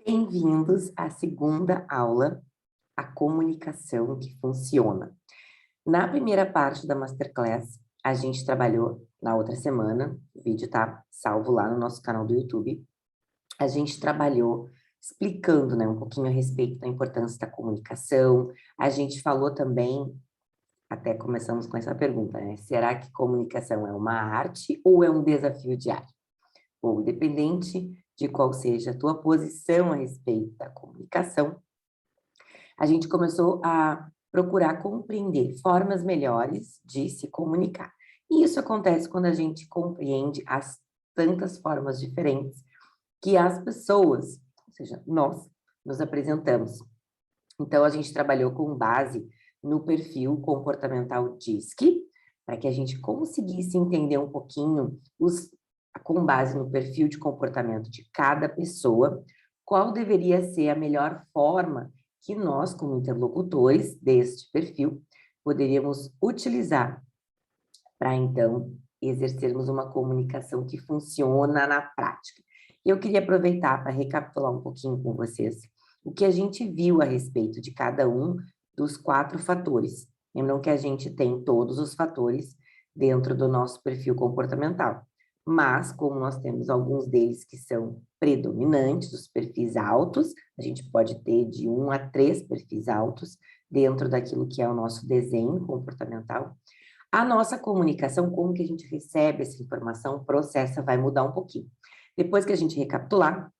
Bem-vindos à segunda aula, a comunicação que funciona. Na primeira parte da Masterclass, a gente trabalhou na outra semana, o vídeo está salvo lá no nosso canal do YouTube, a gente trabalhou explicando, né, um pouquinho a respeito da importância da comunicação, a gente falou também, até começamos com essa pergunta, né, será que comunicação é uma arte ou é um desafio diário? Ou independente de qual seja a tua posição a respeito da comunicação, a gente começou a procurar compreender formas melhores de se comunicar. E isso acontece quando a gente compreende as tantas formas diferentes que as pessoas, ou seja, nós, nos apresentamos. Então, a gente trabalhou com base no perfil comportamental DISC, para que a gente conseguisse entender um pouquinho, com base no perfil de comportamento de cada pessoa, qual deveria ser a melhor forma que nós, como interlocutores deste perfil, poderíamos utilizar para, então, exercermos uma comunicação que funciona na prática. Eu queria aproveitar para recapitular um pouquinho com vocês o que a gente viu a respeito de cada um dos 4 fatores. Lembram que a gente tem todos os fatores dentro do nosso perfil comportamental, mas como nós temos alguns deles que são predominantes, os perfis altos, a gente pode ter de 1 a 3 perfis altos dentro daquilo que é o nosso desenho comportamental. A nossa comunicação, como que a gente recebe essa informação, processa, vai mudar um pouquinho. Depois que a gente recapitular,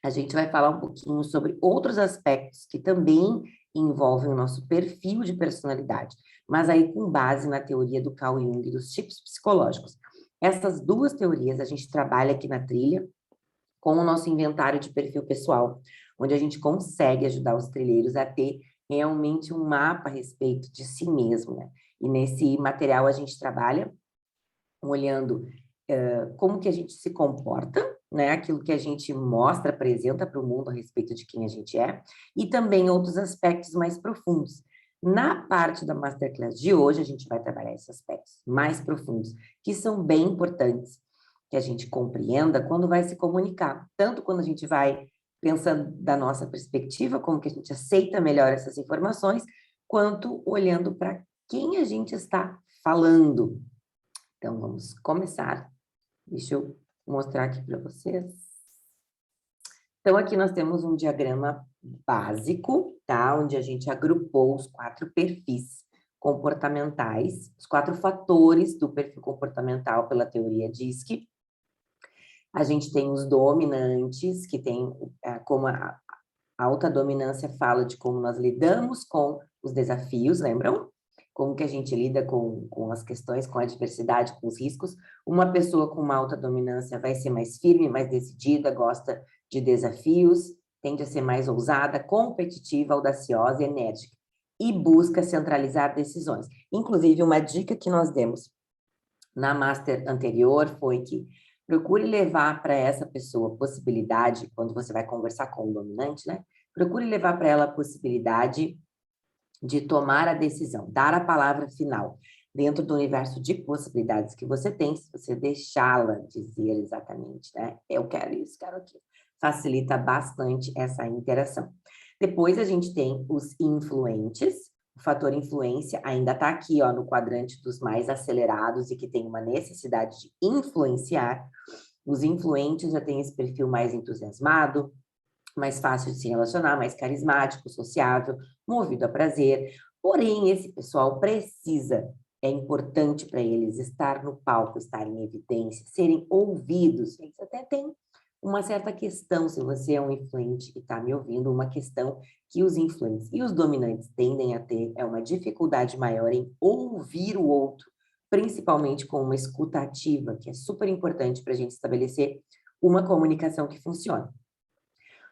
a gente vai falar um pouquinho sobre outros aspectos que também envolvem o nosso perfil de personalidade, mas aí com base na teoria do Carl Jung, dos tipos psicológicos. Essas duas teorias a gente trabalha aqui na trilha com o nosso inventário de perfil pessoal, onde a gente consegue ajudar os trilheiros a ter realmente um mapa a respeito de si mesmo, né? E nesse material a gente trabalha olhando como que a gente se comporta, né? Aquilo que a gente mostra, apresenta para o mundo a respeito de quem a gente é, e também outros aspectos mais profundos. Na parte da Masterclass de hoje, a gente vai trabalhar esses aspectos mais profundos, que são bem importantes, que a gente compreenda quando vai se comunicar, tanto quando a gente vai pensando da nossa perspectiva, como que a gente aceita melhor essas informações, quanto olhando para quem a gente está falando. Então, vamos começar. Deixa eu mostrar aqui para vocês. Então, aqui nós temos um diagrama básico, tá? Onde a gente agrupou os 4 perfis comportamentais, os 4 fatores do perfil comportamental pela teoria DISC. A gente tem os dominantes, que tem como a alta dominância fala de como nós lidamos com os desafios, lembram? Como que a gente lida com as questões, com a adversidade, com os riscos. Uma pessoa com uma alta dominância vai ser mais firme, mais decidida, gosta de desafios, tende a ser mais ousada, competitiva, audaciosa e enérgica, e busca centralizar decisões. Inclusive, uma dica que nós demos na master anterior foi que procure levar para essa pessoa a possibilidade, quando você vai conversar com o dominante, né? Procure levar para ela a possibilidade de tomar a decisão, dar a palavra final, dentro do universo de possibilidades que você tem, se você deixá-la dizer exatamente, né? Eu quero isso, quero aquilo. Facilita bastante essa interação. Depois a gente tem os influentes. O fator influência ainda está aqui, ó, no quadrante dos mais acelerados e que tem uma necessidade de influenciar. Os influentes já têm esse perfil mais entusiasmado, mais fácil de se relacionar, mais carismático, sociável, movido a prazer. Porém, esse pessoal precisa, é importante para eles estar no palco, estar em evidência, serem ouvidos. Eles até têm uma certa questão, se você é um influente e está me ouvindo, uma questão que os influentes e os dominantes tendem a ter, é uma dificuldade maior em ouvir o outro, principalmente com uma escuta ativa, que é super importante para a gente estabelecer uma comunicação que funcione.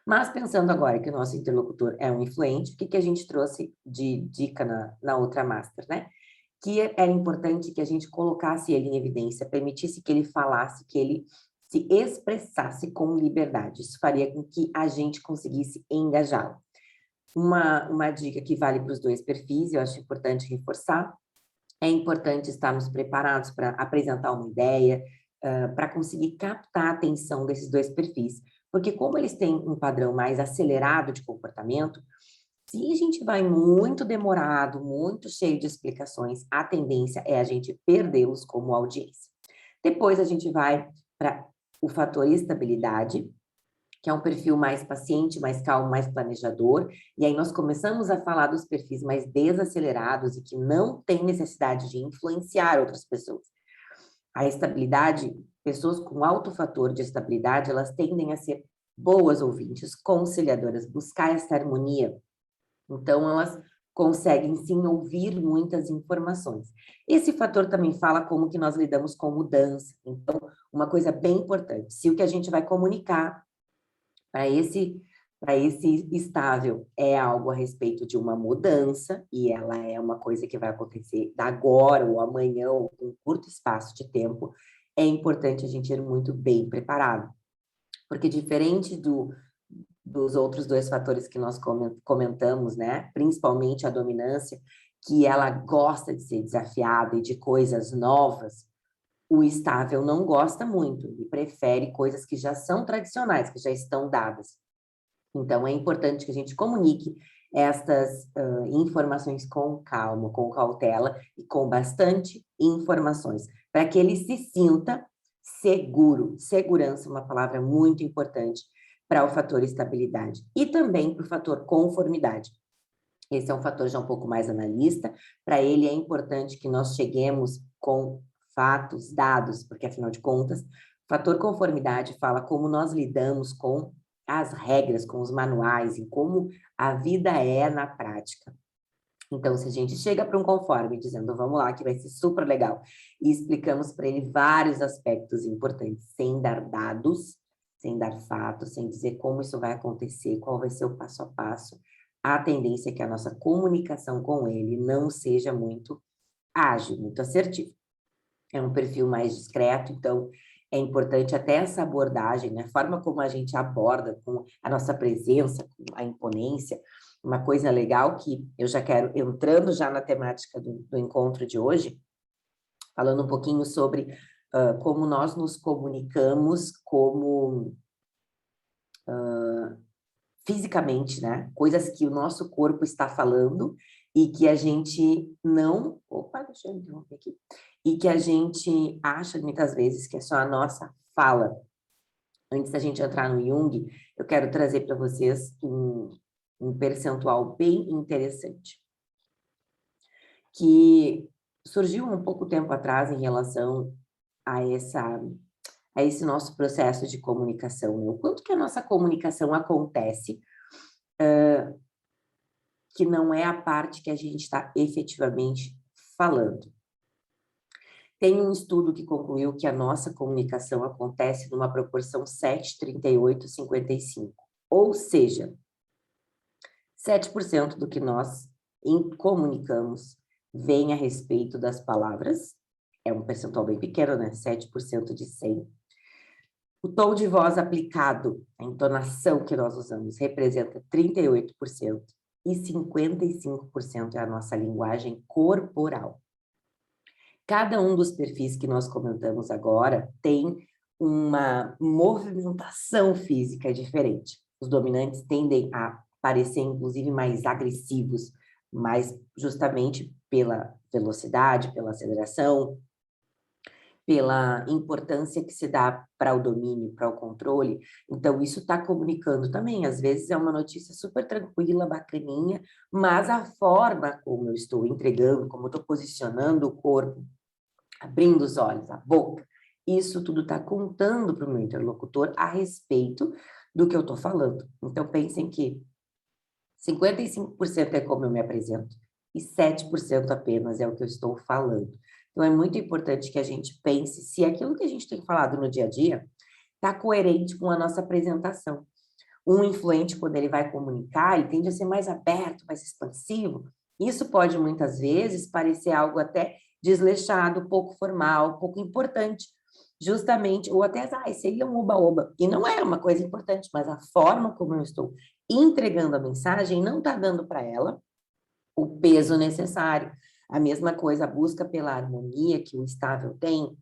Mas pensando agora que o nosso interlocutor é um influente, o que a gente trouxe de dica na outra master, né? Que era importante que a gente colocasse ele em evidência, permitisse que ele falasse, que ele se expressasse com liberdade. Isso faria com que a gente conseguisse engajá-lo. Uma dica que vale para os 2 perfis, eu acho importante reforçar, é importante estarmos preparados para apresentar uma ideia, para conseguir captar a atenção desses 2 perfis, Porque como eles têm um padrão mais acelerado de comportamento, se a gente vai muito demorado, muito cheio de explicações, a tendência é a gente perdê-los como audiência. Depois a gente vai para o fator estabilidade, que é um perfil mais paciente, mais calmo, mais planejador, e aí nós começamos a falar dos perfis mais desacelerados e que não têm necessidade de influenciar outras pessoas. A estabilidade, pessoas com alto fator de estabilidade, elas tendem a ser boas ouvintes, conciliadoras, buscar essa harmonia. Então, elas conseguem, sim, ouvir muitas informações. Esse fator também fala como que nós lidamos com mudança. Então, uma coisa bem importante, se o que a gente vai comunicar para esse estável é algo a respeito de uma mudança, e ela é uma coisa que vai acontecer agora ou amanhã, ou com um curto espaço de tempo, é importante a gente ir muito bem preparado. Porque diferente dos outros dois fatores que nós comentamos, né? Principalmente a dominância, que ela gosta de ser desafiada e de coisas novas, o estável não gosta muito e prefere coisas que já são tradicionais, que já estão dadas. Então, é importante que a gente comunique estas informações com calma, com cautela e com bastante informações, para que ele se sinta seguro. Segurança é uma palavra muito importante para o fator estabilidade e também para o fator conformidade. Esse é um fator já um pouco mais analista. Para ele é importante que nós cheguemos com fatos, dados, porque afinal de contas, o fator conformidade fala como nós lidamos com as regras, com os manuais e como a vida é na prática. Então, se a gente chega para um conforme dizendo, vamos lá, que vai ser super legal, e explicamos para ele vários aspectos importantes, sem dar dados, sem dar fatos, sem dizer como isso vai acontecer, qual vai ser o passo a passo, a tendência é que a nossa comunicação com ele não seja muito ágil, muito assertiva. É um perfil mais discreto, então é importante até essa abordagem, né? A forma como a gente aborda, com a nossa presença, com a imponência. Uma coisa legal que eu já quero, entrando já na temática do encontro de hoje, falando um pouquinho sobre como nós nos comunicamos como fisicamente, né? Coisas que o nosso corpo está falando e que a gente não... Opa, deixa eu interromper aqui. E que a gente acha muitas vezes que é só a nossa fala. Antes da gente entrar no Jung, eu quero trazer para vocês um percentual bem interessante, que surgiu um pouco tempo atrás em relação a esse nosso processo de comunicação, né? O quanto que a nossa comunicação acontece, que não é a parte que a gente está efetivamente falando. Tem um estudo que concluiu que a nossa comunicação acontece numa proporção 7:38:55. Ou seja, 7% do que nós comunicamos vem a respeito das palavras. É um percentual bem pequeno, né? 7% de 100. O tom de voz aplicado, a entonação que nós usamos, representa 38% e 55% é a nossa linguagem corporal. Cada um dos perfis que nós comentamos agora tem uma movimentação física diferente. Os dominantes tendem a parecer, inclusive, mais agressivos, mas justamente pela velocidade, pela aceleração, pela importância que se dá para o domínio, para o controle. Então, isso está comunicando também. Às vezes é uma notícia super tranquila, bacaninha, mas a forma como eu estou entregando, como eu estou posicionando o corpo, abrindo os olhos, a boca, isso tudo está contando para o meu interlocutor a respeito do que eu estou falando. Então, pensem que 55% é como eu me apresento e 7% apenas é o que eu estou falando. Então, é muito importante que a gente pense se aquilo que a gente tem falado no dia a dia está coerente com a nossa apresentação. Um influente, quando ele vai comunicar, ele tende a ser mais aberto, mais expansivo. Isso pode, muitas vezes, parecer algo até desleixado, pouco formal, pouco importante, justamente, ou até, seria um oba-oba. E não é uma coisa importante, mas a forma como eu estou entregando a mensagem não está dando para ela o peso necessário. A mesma coisa, a busca pela harmonia que o estável tem,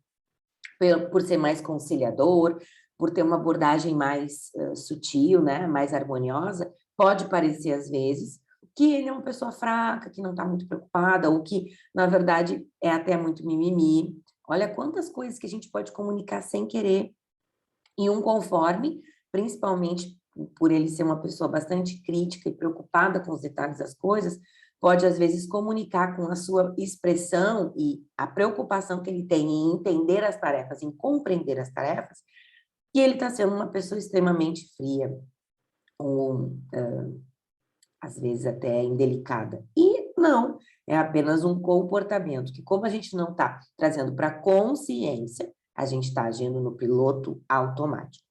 por ser mais conciliador, por ter uma abordagem mais sutil, né, mais harmoniosa, pode parecer, às vezes, que ele é uma pessoa fraca, que não está muito preocupada, ou que, na verdade, é até muito mimimi. Olha quantas coisas que a gente pode comunicar sem querer. E um conforme, principalmente por ele ser uma pessoa bastante crítica e preocupada com os detalhes das coisas, pode, às vezes, comunicar com a sua expressão e a preocupação que ele tem em entender as tarefas, em compreender as tarefas, que ele está sendo uma pessoa extremamente fria, ou às vezes até indelicada. E não, é apenas um comportamento que, como a gente não está trazendo para consciência, a gente está agindo no piloto automático.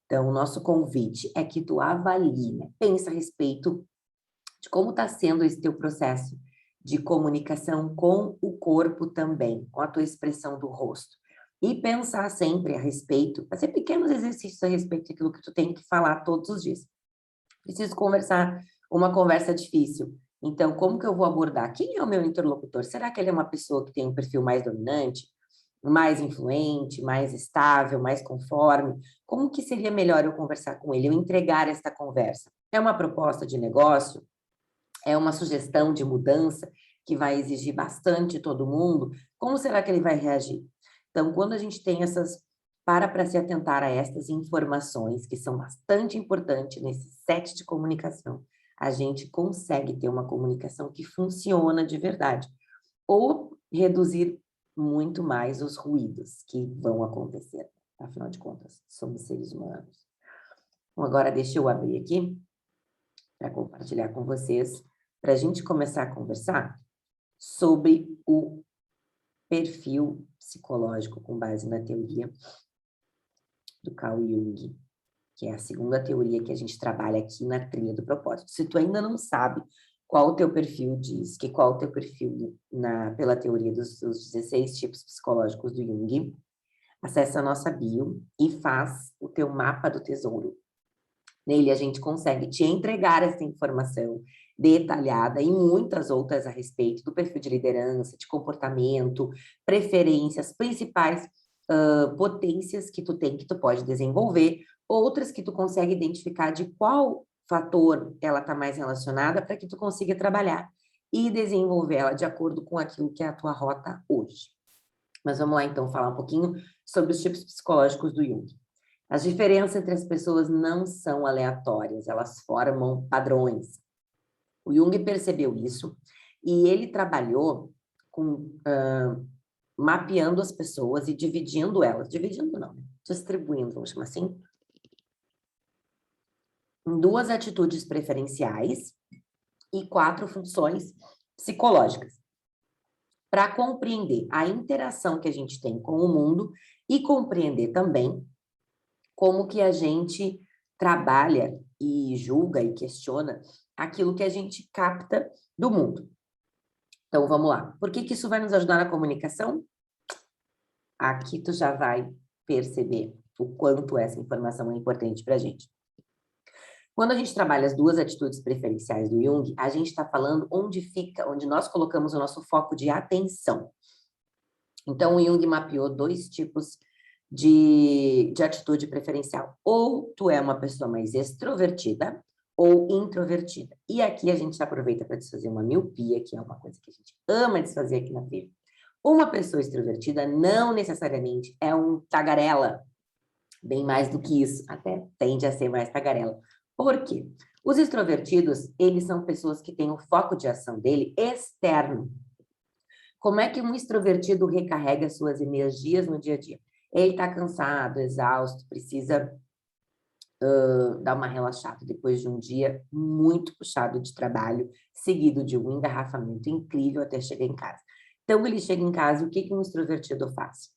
Então, o nosso convite é que tu avalie, né? Pensa a respeito de como está sendo esse teu processo de comunicação com o corpo também, com a tua expressão do rosto. E pensar sempre a respeito, fazer pequenos exercícios a respeito daquilo que tu tem que falar todos os dias. Preciso conversar uma conversa difícil. Então, como que eu vou abordar? Quem é o meu interlocutor? Será que ele é uma pessoa que tem um perfil mais dominante, mais influente, mais estável, mais conforme? Como que seria melhor eu conversar com ele, eu entregar esta conversa? É uma proposta de negócio? É uma sugestão de mudança que vai exigir bastante de todo mundo? Como será que ele vai reagir? Então, quando a gente tem para se atentar a estas informações, que são bastante importantes nesse set de comunicação, a gente consegue ter uma comunicação que funciona de verdade, ou reduzir muito mais os ruídos que vão acontecer. Afinal de contas, somos seres humanos. Bom, agora deixa eu abrir aqui para compartilhar com vocês, para a gente começar a conversar sobre o perfil psicológico com base na teoria do Carl Jung, que é a segunda teoria que a gente trabalha aqui na trilha do propósito. Se tu ainda não sabe qual o teu perfil diz, qual o teu perfil pela teoria dos 16 tipos psicológicos do Jung, acessa a nossa bio e faz o teu mapa do tesouro. Nele a gente consegue te entregar essa informação detalhada e muitas outras a respeito do perfil de liderança, de comportamento, preferências, principais potências que tu tem, que tu pode desenvolver, outras que tu consegue identificar de qual fator ela está mais relacionada para que tu consiga trabalhar e desenvolver ela de acordo com aquilo que é a tua rota hoje. Mas vamos lá, então, falar um pouquinho sobre os tipos psicológicos do Jung. As diferenças entre as pessoas não são aleatórias, elas formam padrões. O Jung percebeu isso e ele trabalhou com mapeando as pessoas e dividindo elas, dividindo não, distribuindo, vamos chamar assim, em 2 atitudes preferenciais e 4 funções psicológicas, para compreender a interação que a gente tem com o mundo e compreender também como que a gente trabalha e julga e questiona aquilo que a gente capta do mundo. Então, vamos lá. Por que que isso vai nos ajudar na comunicação? Aqui tu já vai perceber o quanto essa informação é importante para a gente. Quando a gente trabalha as 2 atitudes preferenciais do Jung, a gente está falando onde nós colocamos o nosso foco de atenção. Então, o Jung mapeou 2 tipos de atitude preferencial. Ou tu é uma pessoa mais extrovertida ou introvertida. E aqui a gente aproveita para desfazer uma miopia, que é uma coisa que a gente ama desfazer aqui na vida. Uma pessoa extrovertida não necessariamente é um tagarela, bem mais do que isso, até tende a ser mais tagarela. Por quê? Os extrovertidos, eles são pessoas que têm o foco de ação dele externo. Como é que um extrovertido recarrega suas energias no dia a dia? Ele está cansado, exausto, precisa dar uma relaxada depois de um dia muito puxado de trabalho, seguido de um engarrafamento incrível até chegar em casa. Então, ele chega em casa e o que que um extrovertido faz?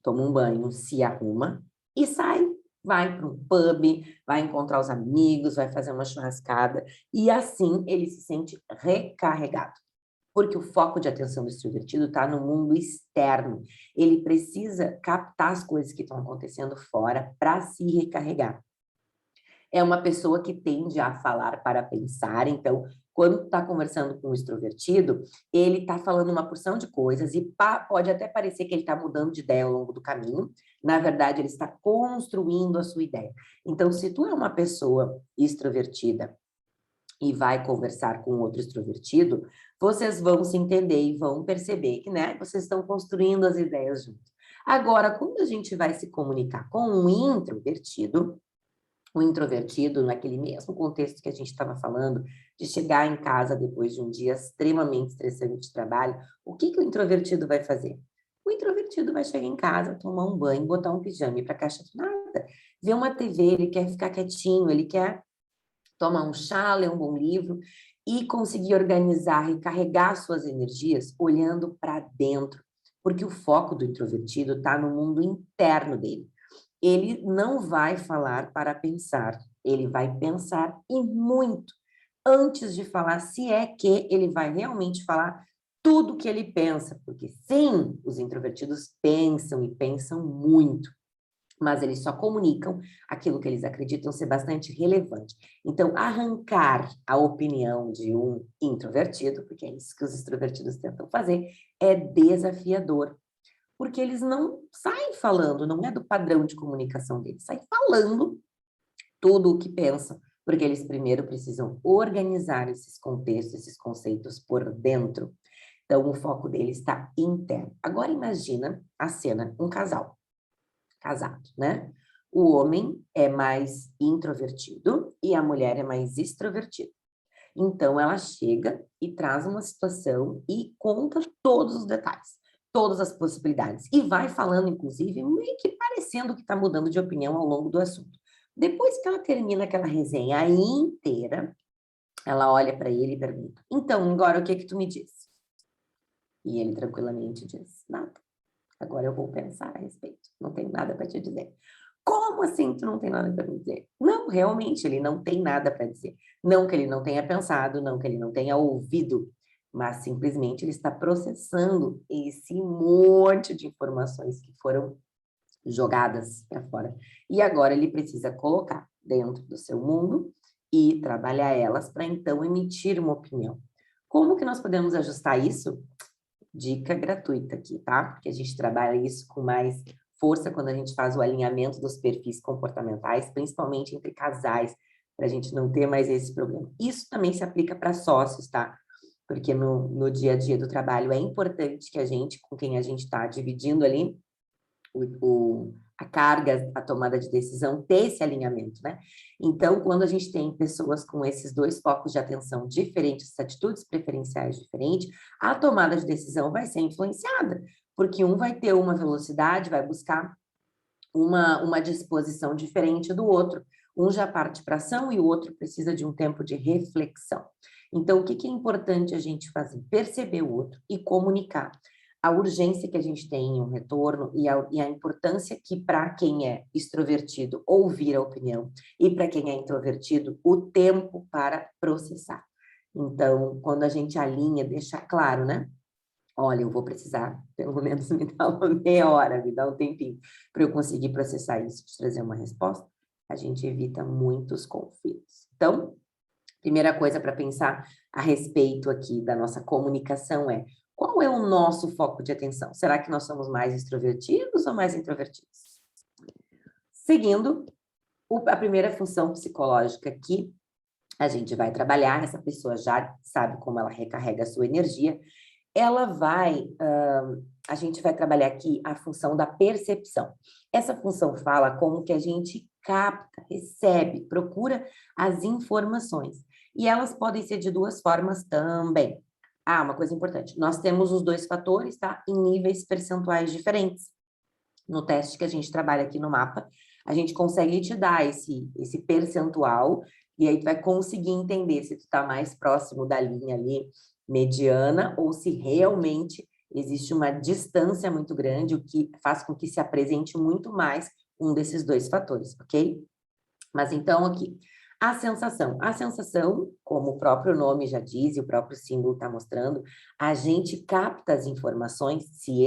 Toma um banho, se arruma e sai. Vai para um pub, vai encontrar os amigos, vai fazer uma churrascada e assim ele se sente recarregado. Porque o foco de atenção do extrovertido está no mundo externo. Ele precisa captar as coisas que estão acontecendo fora para se recarregar. É uma pessoa que tende a falar para pensar, então, quando está conversando com um extrovertido, ele está falando uma porção de coisas e pode até parecer que ele está mudando de ideia ao longo do caminho, Na verdade, ele está construindo a sua ideia. Então, se tu é uma pessoa extrovertida e vai conversar com outro extrovertido, vocês vão se entender e vão perceber que, né, vocês estão construindo as ideias juntos. Agora, quando a gente vai se comunicar com um introvertido, o introvertido, naquele mesmo contexto que a gente estava falando, de chegar em casa depois de um dia extremamente estressante de trabalho, o que que o introvertido vai fazer? O introvertido vai chegar em casa, tomar um banho, botar um pijama e ir para a caixa de nada, ver uma TV, ele quer ficar quietinho, ele quer tomar um chá, ler um bom livro e conseguir organizar e carregar suas energias olhando para dentro, porque o foco do introvertido está no mundo interno dele. Ele não vai falar para pensar, ele vai pensar e muito antes de falar, se é que ele vai realmente falar tudo o que ele pensa, porque sim, os introvertidos pensam e pensam muito, mas eles só comunicam aquilo que eles acreditam ser bastante relevante. Então, arrancar a opinião de um introvertido, porque é isso que os extrovertidos tentam fazer, é desafiador, porque eles não saem falando, não é do padrão de comunicação deles, saem falando tudo o que pensam, porque eles primeiro precisam organizar esses contextos, esses conceitos por dentro. Então, o foco deles está interno. Agora, imagina a cena, um casal casado, né? O homem é mais introvertido e a mulher é mais extrovertida. Então, ela chega e traz uma situação e conta todos os detalhes, todas as possibilidades. E vai falando, inclusive, meio que parecendo que está mudando de opinião ao longo do assunto. Depois que ela termina aquela resenha inteira, ela olha para ele e pergunta: então, agora o que que tu me diz? E ele tranquilamente diz: nada. Agora eu vou pensar a respeito. Não tenho nada para te dizer. Como assim tu não tem nada para me dizer? Não, realmente, ele não tem nada para dizer. Não que ele não tenha pensado, não que ele não tenha ouvido, mas simplesmente ele está processando esse monte de informações que foram jogadas para fora. E agora ele precisa colocar dentro do seu mundo e trabalhar elas para então emitir uma opinião. Como que nós podemos ajustar isso? Dica gratuita aqui, tá? Porque a gente trabalha isso com mais força quando a gente faz o alinhamento dos perfis comportamentais, principalmente entre casais, para a gente não ter mais esse problema. Isso também se aplica para sócios, tá? Porque no dia a dia do trabalho é importante que a gente, com quem a gente está dividindo ali, a carga, a tomada de decisão, ter esse alinhamento, né? Então, quando a gente tem pessoas com esses dois focos de atenção diferentes, atitudes preferenciais diferentes, a tomada de decisão vai ser influenciada, porque um vai ter uma velocidade, vai buscar uma disposição diferente do outro. Um já parte para ação e o outro precisa de um tempo de reflexão. Então, o que é importante a gente fazer? Perceber o outro e comunicar a urgência que a gente tem em um retorno e a importância que, para quem é extrovertido, ouvir a opinião, e para quem é introvertido, o tempo para processar. Então, quando a gente alinha, deixa claro, né? Olha, eu vou precisar, pelo menos me dá uma meia hora, me dá um tempinho, para eu conseguir processar isso, te trazer uma resposta, a gente evita muitos conflitos. Então, primeira coisa para pensar a respeito aqui da nossa comunicação é: qual é o nosso foco de atenção? Será que nós somos mais extrovertidos ou mais introvertidos? Seguindo, a primeira função psicológica que a gente vai trabalhar, essa pessoa já sabe como ela recarrega a sua energia, a gente vai trabalhar aqui a função da percepção. Essa função fala como que a gente capta, recebe, procura as informações. E elas podem ser de duas formas também. Ah, uma coisa importante, nós temos os dois fatores, tá? Em níveis percentuais diferentes. No teste que a gente trabalha aqui no mapa, a gente consegue te dar esse percentual, e aí tu vai conseguir entender se tu está mais próximo da linha ali mediana ou se realmente existe uma distância muito grande, o que faz com que se apresente muito mais um desses dois fatores, ok? Mas então aqui, a sensação, como o próprio nome já diz e o próprio símbolo está mostrando, a gente capta as informações, se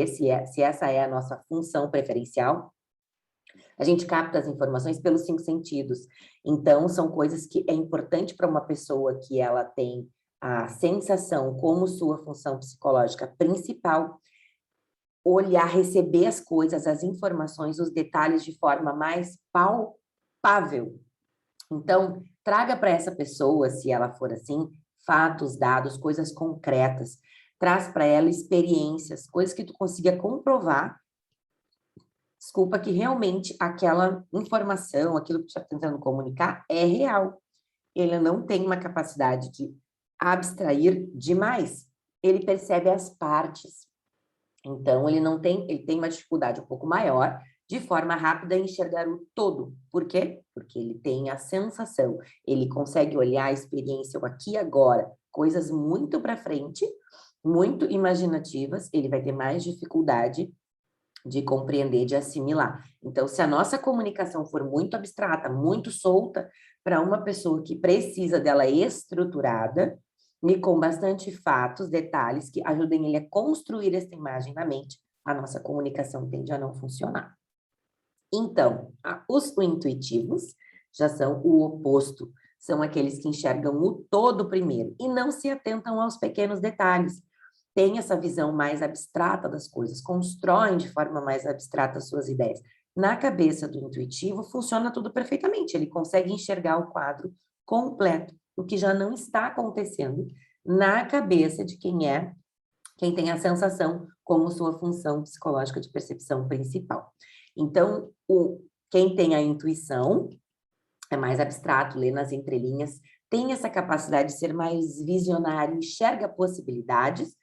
essa é a nossa função preferencial, a gente capta as informações pelos 5 sentidos. Então, são coisas que é importante para uma pessoa que ela tem a sensação como sua função psicológica principal, olhar, receber as coisas, as informações, os detalhes de forma mais palpável. Então, traga para essa pessoa, se ela for assim, fatos, dados, coisas concretas. Traz para ela experiências, coisas que tu consiga comprovar, desculpa, que realmente aquela informação, aquilo que tu está tentando comunicar é real. Ele não tem uma capacidade de abstrair demais. Ele percebe as partes. Então, ele tem uma dificuldade um pouco maior de forma rápida enxergar o todo. Por quê? Porque ele tem a sensação, ele consegue olhar a experiência o aqui e agora, coisas muito para frente, muito imaginativas, ele vai ter mais dificuldade de compreender, de assimilar. Então, se a nossa comunicação for muito abstrata, muito solta, para uma pessoa que precisa dela estruturada, e com bastante fatos, detalhes, que ajudem ele a construir essa imagem na mente, a nossa comunicação tende a não funcionar. Então, os intuitivos já são o oposto, são aqueles que enxergam o todo primeiro e não se atentam aos pequenos detalhes. Têm essa visão mais abstrata das coisas, constroem de forma mais abstrata suas ideias. Na cabeça do intuitivo, funciona tudo perfeitamente, ele consegue enxergar o quadro completo, o que já não está acontecendo na cabeça de quem tem a sensação como sua função psicológica de percepção principal. Então, quem tem a intuição é mais abstrato, lê nas entrelinhas, tem essa capacidade de ser mais visionário, enxerga possibilidades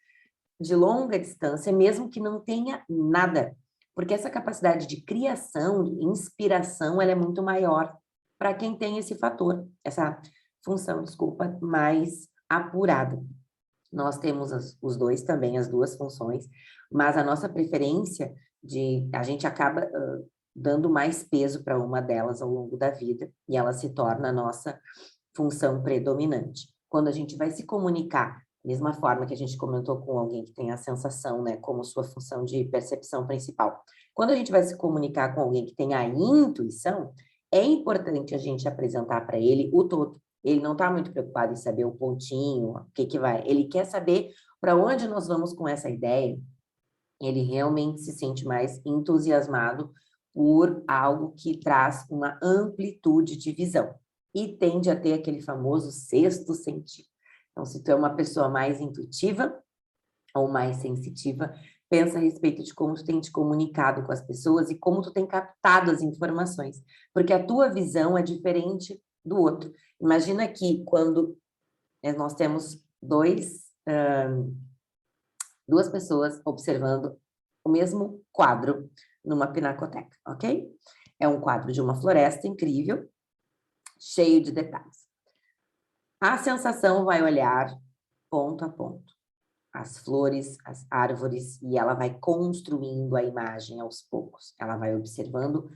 de longa distância, mesmo que não tenha nada, porque essa capacidade de criação, de inspiração, ela é muito maior para quem tem esse fator, essa função, desculpa, mais apurada. Nós temos os dois também, as duas funções, mas a nossa preferência a gente acaba dando mais peso para uma delas ao longo da vida, e ela se torna a nossa função predominante. Quando a gente vai se comunicar, mesma forma que a gente comentou com alguém que tem a sensação, né, como sua função de percepção principal. Quando a gente vai se comunicar com alguém que tem a intuição, é importante a gente apresentar para ele o todo. Ele não está muito preocupado em saber o pontinho, o que vai. Ele quer saber para onde nós vamos com essa ideia. Ele realmente se sente mais entusiasmado por algo que traz uma amplitude de visão. E tende a ter aquele famoso sexto sentido. Então, se tu é uma pessoa mais intuitiva ou mais sensitiva, pensa a respeito de como tu tem te comunicado com as pessoas e como tu tem captado as informações. Porque a tua visão é diferente do outro. Imagina que quando nós temos duas pessoas observando o mesmo quadro numa pinacoteca, ok? É um quadro de uma floresta incrível, cheio de detalhes. A sensação vai olhar ponto a ponto, as flores, as árvores, e ela vai construindo a imagem aos poucos. Ela vai observando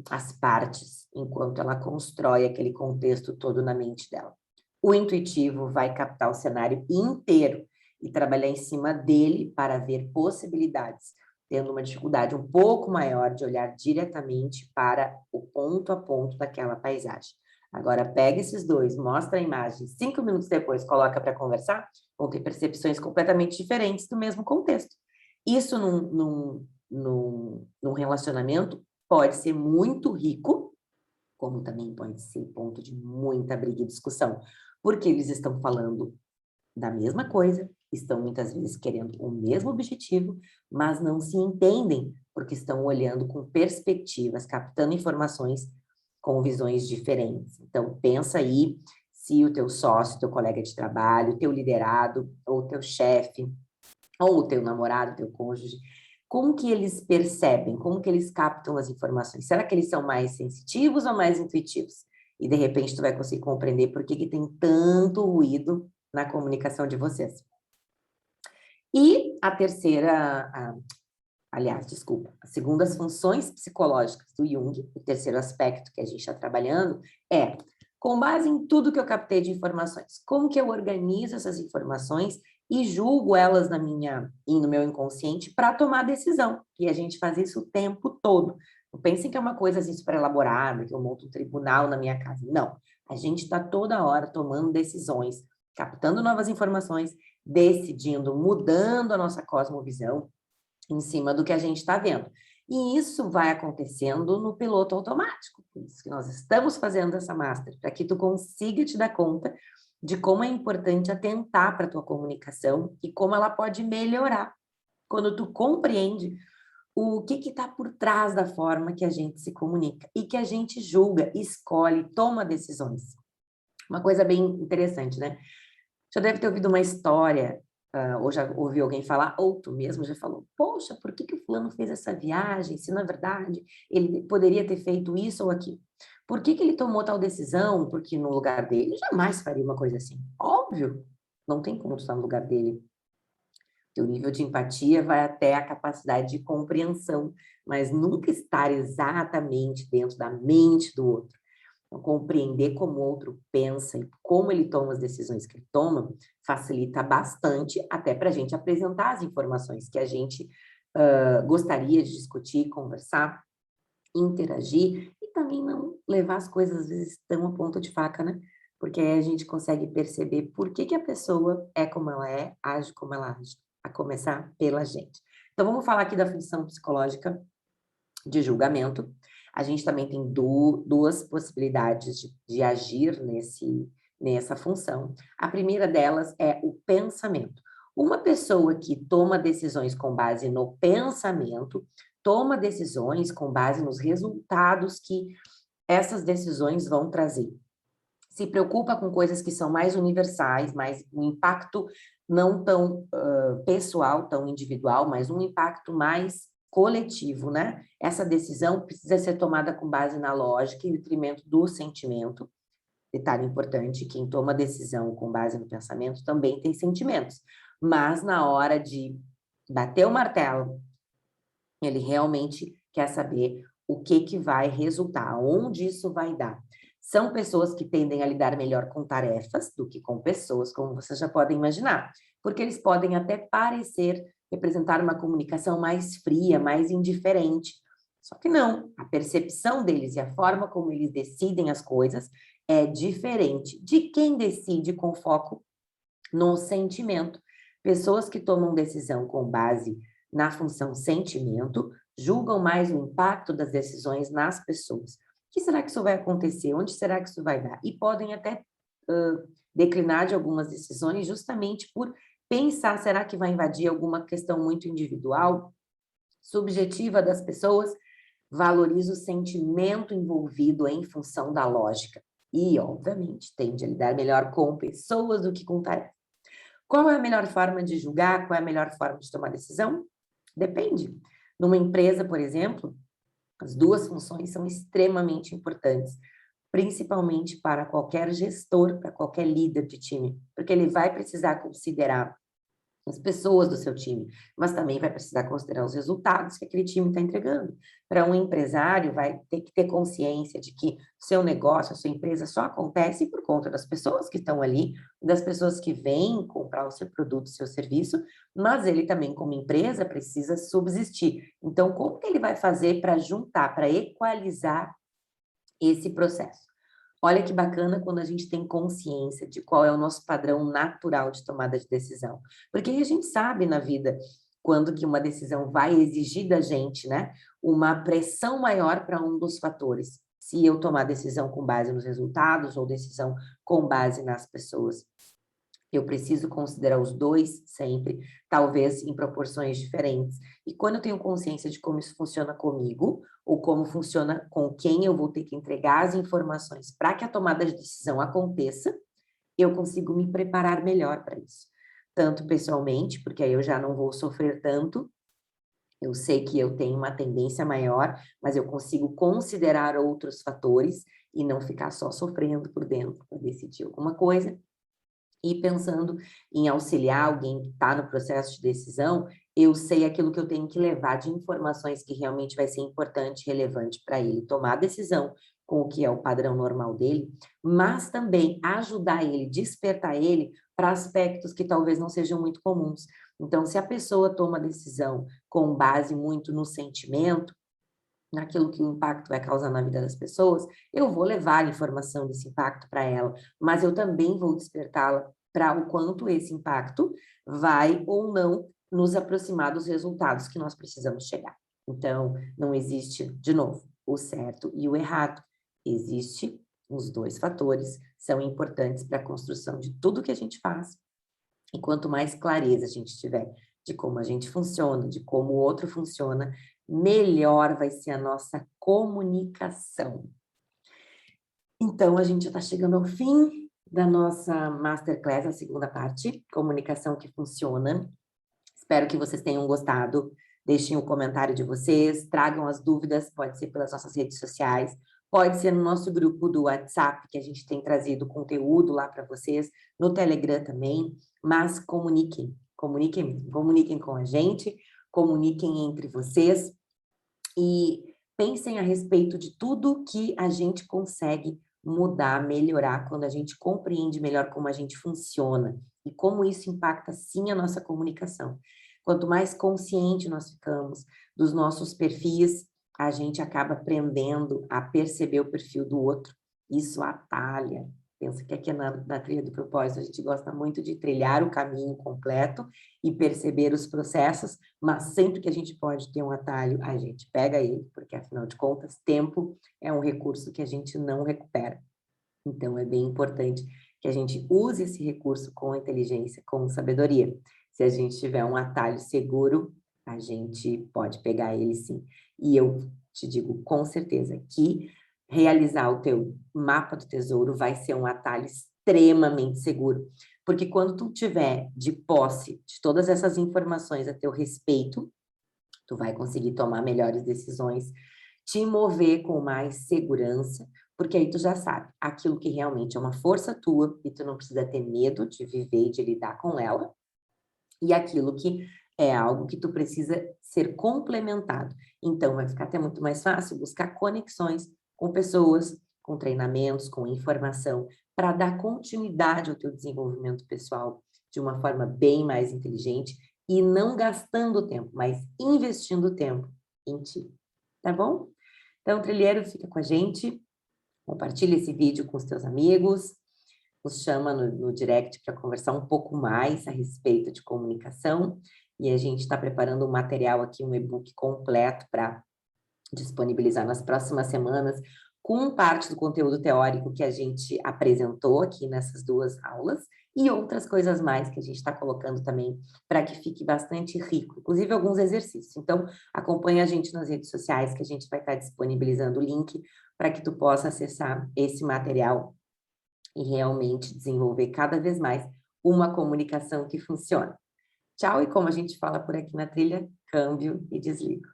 as partes, enquanto ela constrói aquele contexto todo na mente dela. O intuitivo vai captar o cenário inteiro e trabalhar em cima dele para ver possibilidades, tendo uma dificuldade um pouco maior de olhar diretamente para o ponto a ponto daquela paisagem. Agora, pega esses dois, mostra a imagem, 5 minutos depois coloca para conversar, vão ter percepções completamente diferentes do mesmo contexto. Isso num relacionamento pode ser muito rico, como também pode ser ponto de muita briga e discussão, porque eles estão falando da mesma coisa, estão muitas vezes querendo o mesmo objetivo, mas não se entendem, porque estão olhando com perspectivas, captando informações com visões diferentes. Então, pensa aí se o teu sócio, teu colega de trabalho, teu liderado, ou teu chefe, ou o teu namorado, teu cônjuge, como que eles percebem, como que eles captam as informações? Será que eles são mais sensitivos ou mais intuitivos? E, de repente, tu vai conseguir compreender por que tem tanto ruído na comunicação de vocês. E a terceira, aliás, desculpa, as segundas funções psicológicas do Jung, o terceiro aspecto que a gente está trabalhando é, com base em tudo que eu captei de informações, como que eu organizo essas informações e julgo elas no meu inconsciente para tomar decisão. E a gente faz isso o tempo todo. Não pensem que é uma coisa assim super elaborada, que eu monto um tribunal na minha casa. Não. A gente está toda hora tomando decisões, captando novas informações, decidindo, mudando a nossa cosmovisão, em cima do que a gente está vendo. E isso vai acontecendo no piloto automático. Por isso que nós estamos fazendo essa master, para que tu consiga te dar conta de como é importante atentar para a tua comunicação e como ela pode melhorar quando tu compreende o que está por trás da forma que a gente se comunica e que a gente julga, escolhe, toma decisões. Uma coisa bem interessante, né? Já deve ter ouvido uma história, ou já ouviu alguém falar, ou tu mesmo já falou, poxa, por que o fulano fez essa viagem, se na verdade ele poderia ter feito isso ou aquilo? Por que ele tomou tal decisão? Porque no lugar dele jamais faria uma coisa assim. Óbvio, não tem como tu estar no lugar dele. Teu nível de empatia vai até a capacidade de compreensão, mas nunca estar exatamente dentro da mente do outro. Então, compreender como o outro pensa e como ele toma as decisões que ele toma, facilita bastante até para a gente apresentar as informações que a gente gostaria de discutir, conversar, interagir e também não levar as coisas, às vezes, tão a ponta de faca, né? Porque aí a gente consegue perceber por que a pessoa é como ela é, age como ela age, a começar pela gente. Então, vamos falar aqui da função psicológica de julgamento. A gente também tem duas possibilidades de agir nessa função. A primeira delas é o pensamento. Uma pessoa que toma decisões com base no pensamento, toma decisões com base nos resultados que essas decisões vão trazer. Se preocupa com coisas que são mais universais, mais um impacto não tão pessoal, tão individual, mas um impacto mais coletivo, né? Essa decisão precisa ser tomada com base na lógica em detrimento do sentimento. Detalhe importante, quem toma decisão com base no pensamento também tem sentimentos, mas na hora de bater o martelo, ele realmente quer saber o que vai resultar, onde isso vai dar. São pessoas que tendem a lidar melhor com tarefas do que com pessoas, como vocês já podem imaginar, porque eles podem até parecer representar uma comunicação mais fria, mais indiferente. Só que não, a percepção deles e a forma como eles decidem as coisas é diferente de quem decide com foco no sentimento. Pessoas que tomam decisão com base na função sentimento julgam mais o impacto das decisões nas pessoas. O que será que isso vai acontecer? Onde será que isso vai dar? E podem até declinar de algumas decisões justamente por pensar, será que vai invadir alguma questão muito individual, subjetiva das pessoas? Valoriza o sentimento envolvido em função da lógica. E, obviamente, tende a lidar melhor com pessoas do que com tarefas. Qual é a melhor forma de julgar? Qual é a melhor forma de tomar decisão? Depende. Numa empresa, por exemplo, as duas funções são extremamente importantes, principalmente para qualquer gestor, para qualquer líder de time, porque ele vai precisar considerar as pessoas do seu time, mas também vai precisar considerar os resultados que aquele time está entregando. Para um empresário, vai ter que ter consciência de que o seu negócio, a sua empresa só acontece por conta das pessoas que estão ali, das pessoas que vêm comprar o seu produto, o seu serviço, mas ele também, como empresa, precisa subsistir. Então, como que ele vai fazer para juntar, para equalizar esse processo? Olha que bacana quando a gente tem consciência de qual é o nosso padrão natural de tomada de decisão. Porque a gente sabe na vida quando que uma decisão vai exigir da gente, né, uma pressão maior para um dos fatores. Se eu tomar decisão com base nos resultados ou decisão com base nas pessoas. Eu preciso considerar os dois sempre, talvez em proporções diferentes. E quando eu tenho consciência de como isso funciona comigo, ou como funciona com quem eu vou ter que entregar as informações para que a tomada de decisão aconteça, eu consigo me preparar melhor para isso. Tanto pessoalmente, porque aí eu já não vou sofrer tanto, eu sei que eu tenho uma tendência maior, mas eu consigo considerar outros fatores e não ficar só sofrendo por dentro para decidir alguma coisa. E pensando em auxiliar alguém que está no processo de decisão, eu sei aquilo que eu tenho que levar de informações que realmente vai ser importante e relevante para ele tomar a decisão com o que é o padrão normal dele, mas também ajudar ele, despertar ele para aspectos que talvez não sejam muito comuns. Então, se a pessoa toma a decisão com base muito no sentimento, naquilo que o impacto vai causar na vida das pessoas, eu vou levar a informação desse impacto para ela, mas eu também vou despertá-la para o quanto esse impacto vai ou não nos aproximar dos resultados que nós precisamos chegar. Então, não existe, de novo, o certo e o errado. Existe os dois fatores, são importantes para a construção de tudo que a gente faz. E quanto mais clareza a gente tiver de como a gente funciona, de como o outro funciona, melhor vai ser a nossa comunicação. Então, a gente já está chegando ao fim da nossa Masterclass, a segunda parte, comunicação que funciona. Espero que vocês tenham gostado. Deixem o comentário de vocês, tragam as dúvidas, pode ser pelas nossas redes sociais, pode ser no nosso grupo do WhatsApp, que a gente tem trazido conteúdo lá para vocês, no Telegram também, mas comuniquem com a gente, comuniquem entre vocês e pensem a respeito de tudo que a gente consegue mudar, melhorar, quando a gente compreende melhor como a gente funciona e como isso impacta, sim, a nossa comunicação. Quanto mais consciente nós ficamos dos nossos perfis, a gente acaba aprendendo a perceber o perfil do outro. Isso atalha. Pensa que aqui na trilha do propósito a gente gosta muito de trilhar o caminho completo e perceber os processos, mas sempre que a gente pode ter um atalho, a gente pega ele, porque afinal de contas, tempo é um recurso que a gente não recupera. Então, é bem importante que a gente use esse recurso com inteligência, com sabedoria. Se a gente tiver um atalho seguro, a gente pode pegar ele sim. E eu te digo com certeza que realizar o teu mapa do tesouro vai ser um atalho extremamente seguro. Porque quando tu tiver de posse de todas essas informações a teu respeito, tu vai conseguir tomar melhores decisões, te mover com mais segurança, porque aí tu já sabe aquilo que realmente é uma força tua e tu não precisa ter medo de viver e de lidar com ela, e aquilo que é algo que tu precisa ser complementado. Então, vai ficar até muito mais fácil buscar conexões com pessoas, com treinamentos, com informação, para dar continuidade ao teu desenvolvimento pessoal de uma forma bem mais inteligente e não gastando tempo, mas investindo tempo em ti, tá bom? Então, trilheiro, fica com a gente, compartilha esse vídeo com os teus amigos, nos chama no direct para conversar um pouco mais a respeito de comunicação, e a gente está preparando um material aqui, um e-book completo para disponibilizar nas próximas semanas, com parte do conteúdo teórico que a gente apresentou aqui nessas duas aulas, e outras coisas mais que a gente está colocando também para que fique bastante rico, inclusive alguns exercícios. Então, acompanha a gente nas redes sociais, que a gente vai estar disponibilizando o link para que tu possa acessar esse material e realmente desenvolver cada vez mais uma comunicação que funciona. Tchau, e como a gente fala por aqui na trilha, câmbio e desligo.